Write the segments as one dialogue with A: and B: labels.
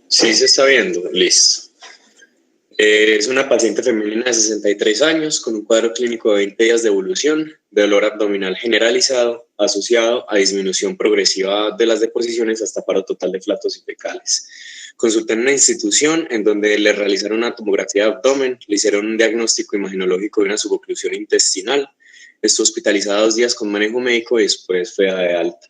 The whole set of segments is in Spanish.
A: Sí, se está viendo. Listo. Es una paciente femenina de 63 años con un cuadro clínico de 20 días de evolución, de dolor abdominal generalizado, asociado a disminución progresiva de las deposiciones hasta paro total de flatos y fecales. Consulté en una institución en donde le realizaron una tomografía de abdomen, le hicieron un diagnóstico imaginológico de una suboclusión intestinal, estuvo hospitalizada 2 días con manejo médico y después fue de alta.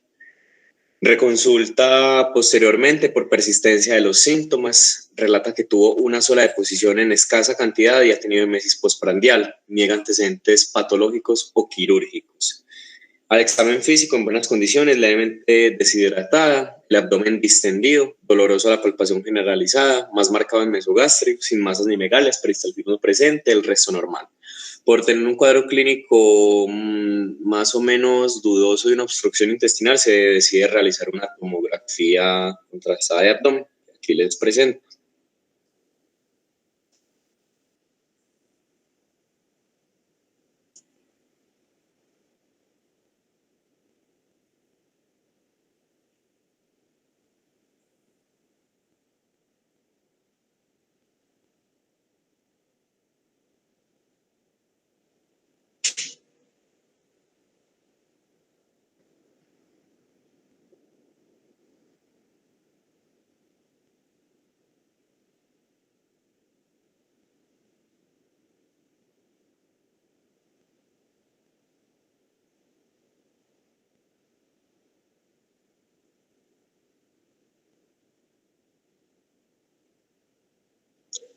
A: Reconsulta posteriormente por persistencia de los síntomas, relata que tuvo una sola deposición en escasa cantidad y ha tenido emesis postprandial, niega antecedentes patológicos o quirúrgicos. Al examen físico en buenas condiciones, levemente deshidratada, el abdomen distendido, doloroso a la palpación generalizada, más marcado en mesogástrico, sin masas ni megalias, peristaltismo presente, el resto normal. Por tener un cuadro clínico más o menos dudoso de una obstrucción intestinal, se decide realizar una tomografía contrastada de abdomen. Aquí les presento.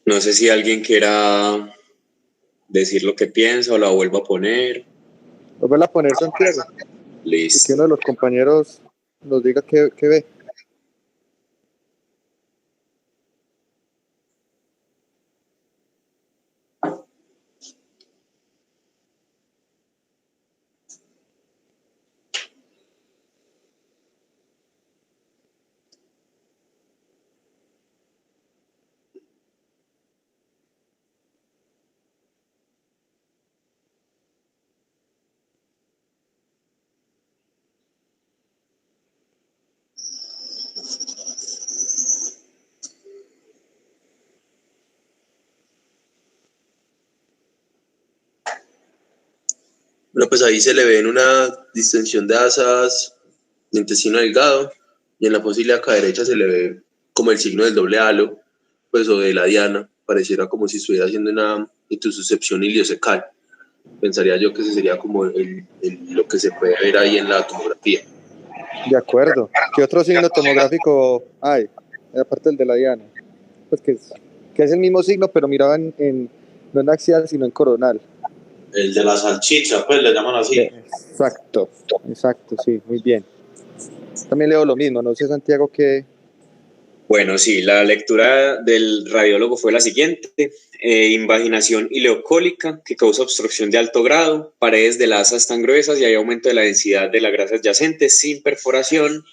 A: No sé si alguien quiera decir lo que piensa o la vuelvo a poner.
B: Vuelve a poner, Santiago.
A: Listo.
B: Y que uno de los compañeros nos diga qué ve.
C: Bueno, pues ahí se le ve en una distensión de asas de intestino delgado y en la fosa ilíaca derecha se le ve como el signo del doble halo, pues o de la diana, pareciera como si estuviera haciendo una intususcepción iliocecal. Pensaría yo que ese sería como lo que se puede ver ahí en la tomografía.
B: De acuerdo. ¿Qué otro signo tomográfico hay? Aparte del de la diana. Pues que es el mismo signo, pero miraba no en axial, sino en coronal.
D: El de la salchicha, pues le llaman así.
B: Exacto, sí, muy bien. También leo lo mismo, no sé, Santiago, qué...
A: Bueno, sí, la lectura del radiólogo fue la siguiente. Invaginación ileocólica que causa obstrucción de alto grado, paredes de las asas tan gruesas y hay aumento de la densidad de la grasa adyacente sin perforación,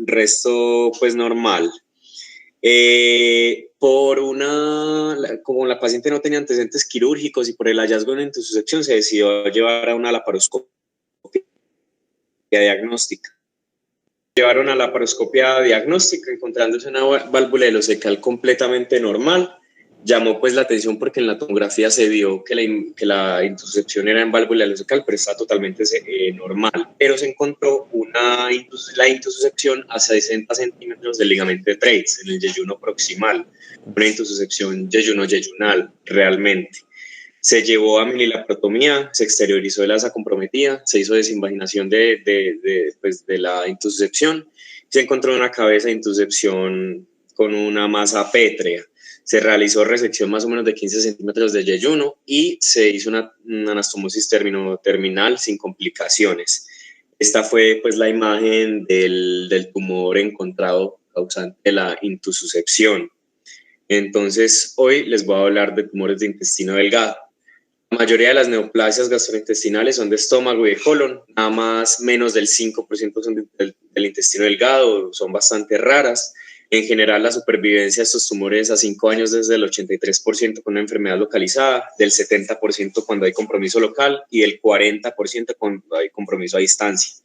A: resto pues normal. Como la paciente no tenía antecedentes quirúrgicos y por el hallazgo en intususcepción se decidió llevar a una laparoscopia diagnóstica. Llevaron a la laparoscopia diagnóstica encontrándose una válvula ileocecal completamente normal. Llamó pues la atención porque en la tomografía se vio que la intususcepción era en válvula ileocecal, pero está totalmente normal. Pero se encontró la intususcepción a 60 centímetros del ligamento de Treitz, en el yeyuno proximal. Una intususcepción yeyuno-yeyunal, realmente. Se llevó a mililaprotomía, se exteriorizó el asa comprometida, se hizo desinvaginación de la intususcepción, se encontró una cabeza de intususcepción con una masa pétrea. Se realizó resección más o menos de 15 centímetros de yeyuno y se hizo una anastomosis terminal sin complicaciones. Esta fue pues la imagen del tumor encontrado causante de la intususcepción. Entonces, hoy les voy a hablar de tumores de intestino delgado. La mayoría de las neoplasias gastrointestinales son de estómago y de colon, nada más menos del 5% son del intestino delgado, son bastante raras. En general, la supervivencia de estos tumores a 5 años desde el 83% con una enfermedad localizada, del 70% cuando hay compromiso local y del 40% cuando hay compromiso a distancia.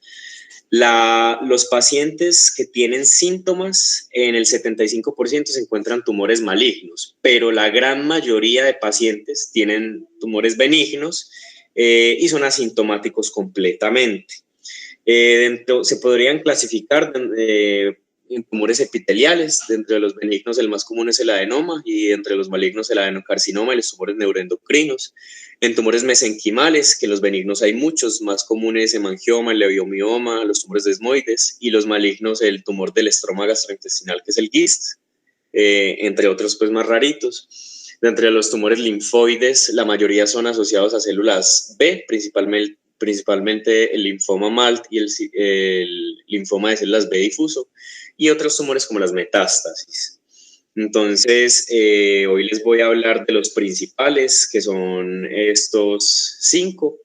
A: Los pacientes que tienen síntomas, en el 75% se encuentran tumores malignos, pero la gran mayoría de pacientes tienen tumores benignos y son asintomáticos completamente. Se podrían clasificar en tumores epiteliales. Dentro de los benignos el más común es el adenoma, y entre los malignos el adenocarcinoma y los tumores neuroendocrinos. En tumores mesenquimales, que los benignos hay muchos, más comunes hemangioma, el leiomioma, los tumores desmoides, y los malignos el tumor del estroma gastrointestinal, que es el GIST, entre otros pues más raritos. Entre los tumores linfoides, la mayoría son asociados a células B, principalmente el linfoma MALT y el linfoma de células B difuso, y otros tumores como las metástasis. Entonces, hoy les voy a hablar de los principales, que son estos 5.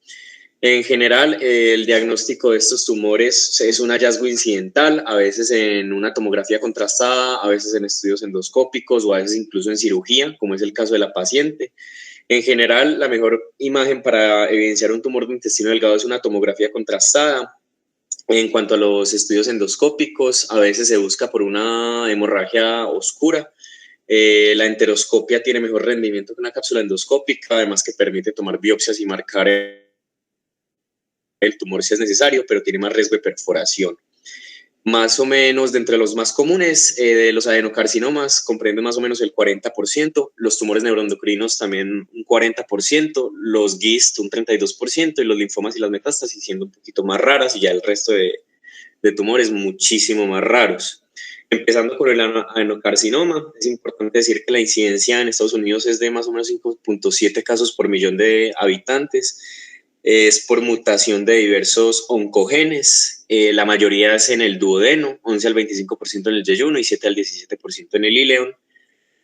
A: En general, el diagnóstico de estos tumores es un hallazgo incidental, a veces en una tomografía contrastada, a veces en estudios endoscópicos o a veces incluso en cirugía, como es el caso de la paciente. En general, la mejor imagen para evidenciar un tumor de intestino delgado es una tomografía contrastada. En cuanto a los estudios endoscópicos, a veces se busca por una hemorragia oscura. La enteroscopia tiene mejor rendimiento que una cápsula endoscópica, además que permite tomar biopsias y marcar el tumor si es necesario, pero tiene más riesgo de perforación. Más o menos, de entre los más comunes, de los adenocarcinomas, comprende más o menos el 40%, los tumores neuroendocrinos también un 40%, los GIST un 32%, y los linfomas y las metástasis siendo un poquito más raras, y ya el resto de tumores muchísimo más raros. Empezando con el adenocarcinoma, es importante decir que la incidencia en Estados Unidos es de más o menos 5.7 casos por millón de habitantes. Es por mutación de diversos oncogenes. La mayoría es en el duodeno, 11 al 25% en el yeyuno y 7 al 17% en el ileón.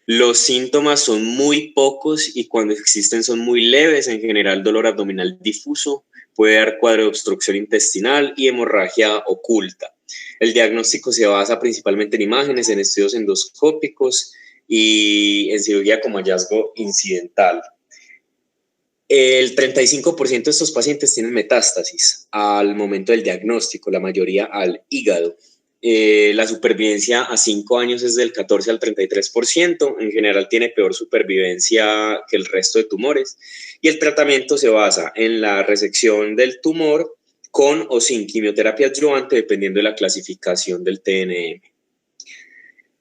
A: Los síntomas son muy pocos y cuando existen son muy leves, en general dolor abdominal difuso, puede dar cuadro de obstrucción intestinal y hemorragia oculta. El diagnóstico se basa principalmente en imágenes, en estudios endoscópicos y en cirugía como hallazgo incidental. El 35% de estos pacientes tienen metástasis al momento del diagnóstico, la mayoría al hígado. La supervivencia a 5 años es del 14 al 33%, en general tiene peor supervivencia que el resto de tumores, y el tratamiento se basa en la resección del tumor con o sin quimioterapia adyuvante, dependiendo de la clasificación del TNM.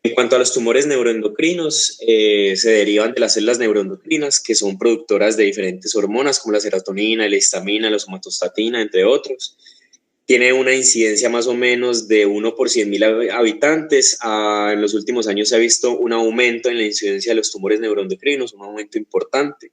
A: En cuanto a los tumores neuroendocrinos, se derivan de las células neuroendocrinas, que son productoras de diferentes hormonas como la serotonina, la histamina, la somatostatina, entre otros. Tiene una incidencia más o menos de 1 por 100.000 habitantes. En los últimos años se ha visto un aumento en la incidencia de los tumores neuroendocrinos, un aumento importante.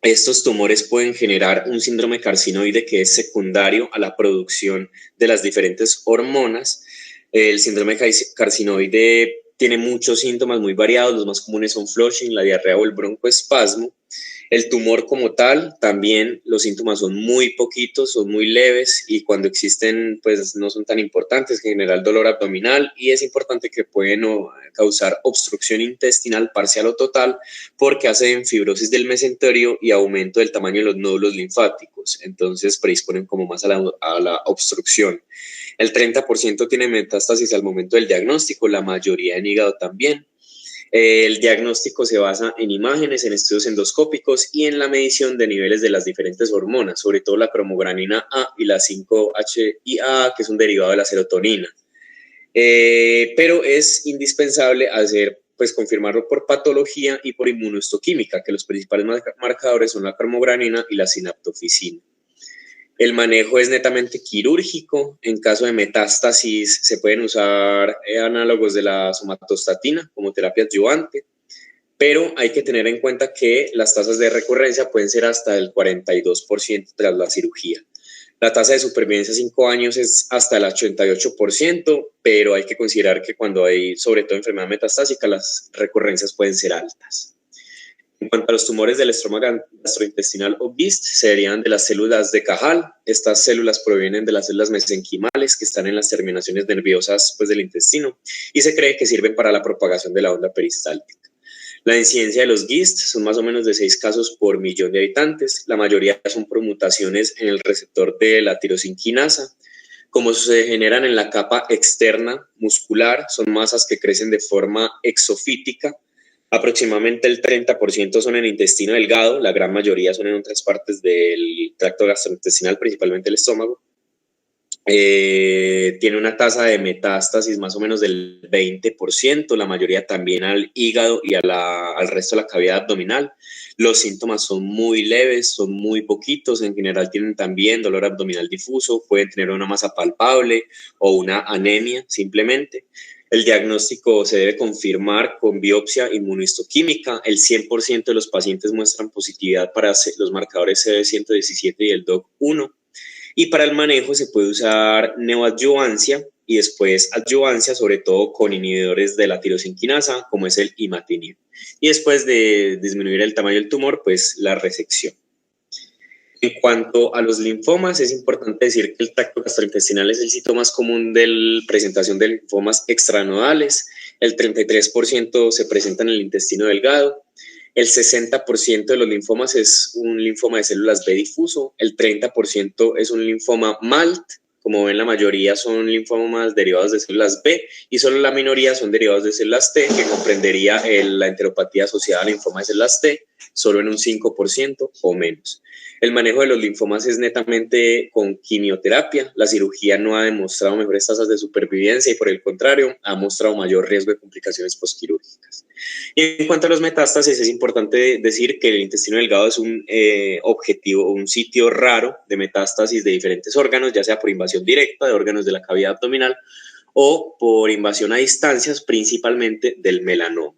A: Estos tumores pueden generar un síndrome carcinoide que es secundario a la producción de las diferentes hormonas. El síndrome carcinoide tiene muchos síntomas muy variados, los más comunes son flushing, la diarrea o el broncoespasmo. El tumor como tal, también los síntomas son muy poquitos, son muy leves y cuando existen pues no son tan importantes, en general dolor abdominal, y es importante que pueden causar obstrucción intestinal parcial o total porque hacen fibrosis del mesenterio y aumento del tamaño de los nódulos linfáticos, entonces predisponen como más a la obstrucción. El 30% tiene metástasis al momento del diagnóstico, la mayoría en hígado también. El diagnóstico se basa en imágenes, en estudios endoscópicos y en la medición de niveles de las diferentes hormonas, sobre todo la cromogranina A y la 5-HIA, que es un derivado de la serotonina. Pero es indispensable confirmarlo por patología y por inmunohistoquímica, que los principales marcadores son la cromogranina y la sinaptofisina. El manejo es netamente quirúrgico. En caso de metástasis se pueden usar análogos de la somatostatina como terapia adyuvante, pero hay que tener en cuenta que las tasas de recurrencia pueden ser hasta el 42% tras la cirugía. La tasa de supervivencia a 5 años es hasta el 88%, pero hay que considerar que cuando hay sobre todo enfermedad metastásica las recurrencias pueden ser altas. En cuanto a los tumores del estroma gastrointestinal o GIST, se derivan de las células de Cajal. Estas células provienen de las células mesenquimales que están en las terminaciones nerviosas del intestino y se cree que sirven para la propagación de la onda peristáltica. La incidencia de los GIST son más o menos de 6 casos por millón de habitantes. La mayoría son por mutaciones en el receptor de la tirosinquinasa, Como se generan en la capa externa muscular, son masas que crecen de forma exofítica. Aproximadamente el 30% son en intestino delgado, la gran mayoría son en otras partes del tracto gastrointestinal, principalmente el estómago. Tiene una tasa de metástasis más o menos del 20%, la mayoría también al hígado y al resto de la cavidad abdominal. Los síntomas son muy leves, son muy poquitos, en general tienen también dolor abdominal difuso, pueden tener una masa palpable o una anemia simplemente. El diagnóstico se debe confirmar con biopsia inmunohistoquímica. El 100% de los pacientes muestran positividad para los marcadores CD117 y el DOC1. Y para el manejo se puede usar neoadjuvancia y después adjuvancia, sobre todo con inhibidores de la tirosinquinasa, como es el imatinib. Y después de disminuir el tamaño del tumor, pues la resección. En cuanto a los linfomas, es importante decir que el tracto gastrointestinal es el sitio más común de presentación de linfomas extranodales. El 33% se presenta en el intestino delgado. El 60% de los linfomas es un linfoma de células B difuso, el 30% es un linfoma MALT, como ven la mayoría son linfomas derivados de células B y solo la minoría son derivados de células T, que comprendería la enteropatía asociada al linfoma de células T, solo en un 5% o menos. El manejo de los linfomas es netamente con quimioterapia. La cirugía no ha demostrado mejores tasas de supervivencia y por el contrario ha mostrado mayor riesgo de complicaciones postquirúrgicas. Y en cuanto a los metástasis, es importante decir que el intestino delgado es un objetivo, un sitio raro de metástasis de diferentes órganos, ya sea por invasión directa de órganos de la cavidad abdominal o por invasión a distancias, principalmente del melanoma.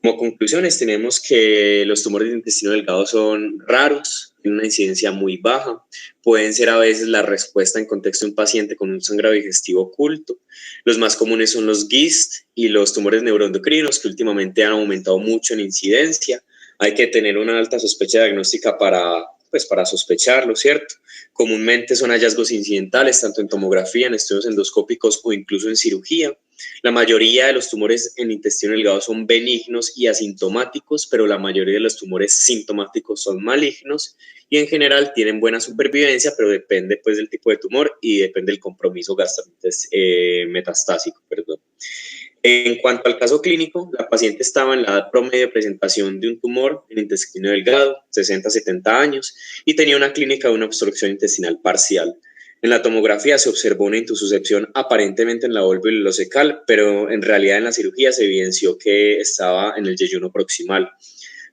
A: Como conclusiones, tenemos que los tumores de intestino delgado son raros, tienen una incidencia muy baja, pueden ser a veces la respuesta en contexto de un paciente con un sangrado digestivo oculto. Los más comunes son los GIST y los tumores neuroendocrinos, que últimamente han aumentado mucho en incidencia. Hay que tener una alta sospecha diagnóstica para sospecharlo, ¿cierto? Comúnmente son hallazgos incidentales, tanto en tomografía, en estudios endoscópicos o incluso en cirugía. La mayoría de los tumores en intestino delgado son benignos y asintomáticos, pero la mayoría de los tumores sintomáticos son malignos y en general tienen buena supervivencia, pero depende pues del tipo de tumor y depende del compromiso metastásico. En cuanto al caso clínico, la paciente estaba en la edad promedio de presentación de un tumor en intestino delgado, 60-70 años, y tenía una clínica de una obstrucción intestinal parcial. En la tomografía se observó una intususcepción aparentemente en la válvula ileocecal, pero en realidad en la cirugía se evidenció que estaba en el yeyuno proximal.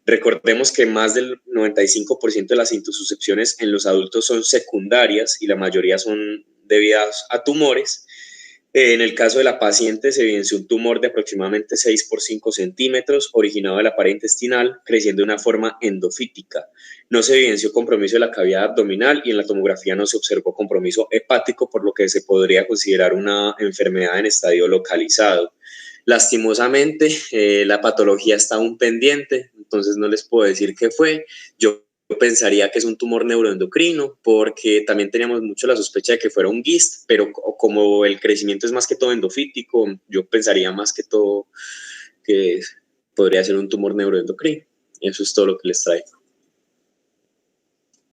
A: Recordemos que más del 95% de las intususcepciones en los adultos son secundarias y la mayoría son debidas a tumores. En el caso de la paciente se evidenció un tumor de aproximadamente 6 por 5 centímetros originado de la pared intestinal, creciendo de una forma endofítica. No se evidenció compromiso de la cavidad abdominal y en la tomografía no se observó compromiso hepático, por lo que se podría considerar una enfermedad en estadio localizado. Lastimosamente, la patología está aún pendiente, entonces no les puedo decir qué fue. Yo pensaría que es un tumor neuroendocrino, porque también teníamos mucho la sospecha de que fuera un GIST, pero como el crecimiento es más que todo endofítico, yo pensaría más que todo que podría ser un tumor neuroendocrino. Eso es todo lo que les traigo.